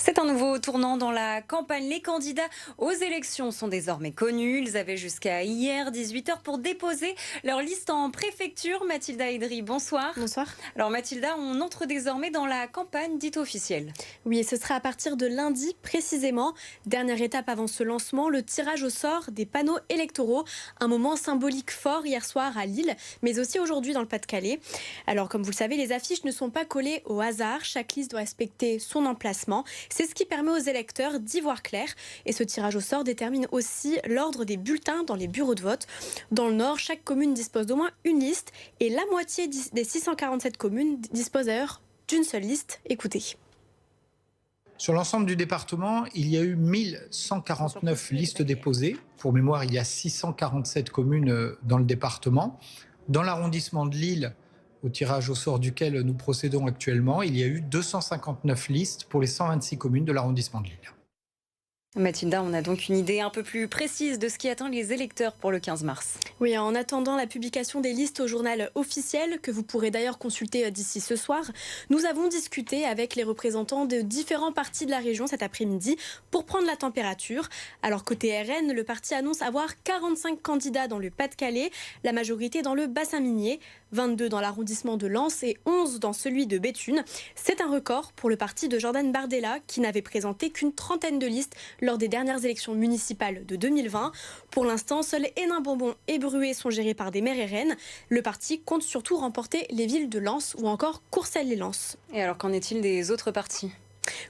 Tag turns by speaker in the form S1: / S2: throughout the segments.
S1: C'est un nouveau tournant dans la campagne. Les candidats aux élections sont désormais connus. Ils avaient jusqu'à hier 18h pour déposer leur liste en préfecture. Mathilda Idri, bonsoir.
S2: Bonsoir.
S1: Alors Mathilda, on entre désormais dans la campagne dite officielle.
S2: Oui, ce sera à partir de lundi précisément. Dernière étape avant ce lancement, le tirage au sort des panneaux électoraux. Un moment symbolique fort hier soir à Lille, mais aussi aujourd'hui dans le Pas-de-Calais. Alors comme vous le savez, les affiches ne sont pas collées au hasard. Chaque liste doit respecter son emplacement. C'est ce qui permet aux électeurs d'y voir clair. Et ce tirage au sort détermine aussi l'ordre des bulletins dans les bureaux de vote. Dans le Nord, chaque commune dispose d'au moins une liste et la moitié des 647 communes disposent d'ailleurs d'une seule liste. Écoutez.
S3: Sur l'ensemble du département, il y a eu 1149 listes déposées. Pour mémoire, il y a 647 communes dans le département. Dans l'arrondissement de Lille, au tirage au sort duquel nous procédons actuellement, il y a eu 259 listes pour les 126 communes de l'arrondissement de Lille.
S1: Mathilda, on a donc une idée un peu plus précise de ce qui attend les électeurs pour le 15 mars.
S2: Oui, en attendant la publication des listes au journal officiel, que vous pourrez d'ailleurs consulter d'ici ce soir, nous avons discuté avec les représentants de différents partis de la région cet après-midi pour prendre la température. Alors côté RN, le parti annonce avoir 45 candidats dans le Pas-de-Calais, la majorité dans le bassin minier, 22 dans l'arrondissement de Lens et 11 dans celui de Béthune. C'est un record pour le parti de Jordan Bardella qui n'avait présenté qu'une trentaine de listes lors des dernières élections municipales de 2020. Pour l'instant, seuls Hénin-Bourbon et Bruay sont gérés par des maires RN. Le parti compte surtout remporter les villes de Lens ou encore Courcelles-les-Lens.
S1: Et alors qu'en est-il des autres partis ?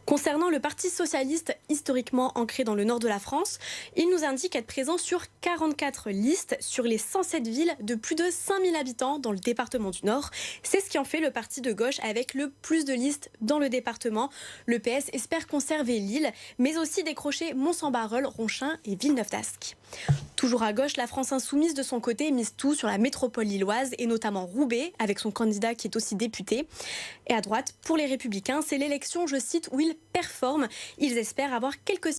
S2: Concernant le Parti socialiste, historiquement ancré dans le nord de la France, il nous indique être présent sur 44 listes sur les 107 villes de plus de 5000 habitants dans le département du Nord. C'est ce qui en fait le parti de gauche avec le plus de listes dans le département. Le PS espère conserver Lille, mais aussi décrocher Mont-Saint-Barreul, Ronchin et Villeneuve-d'Ascq. Toujours à gauche, la France insoumise de son côté mise tout sur la métropole lilloise et notamment Roubaix avec son candidat qui est aussi député. Et à droite, pour les Républicains, c'est l'élection, je cite, où ils performent. Ils espèrent avoir quelques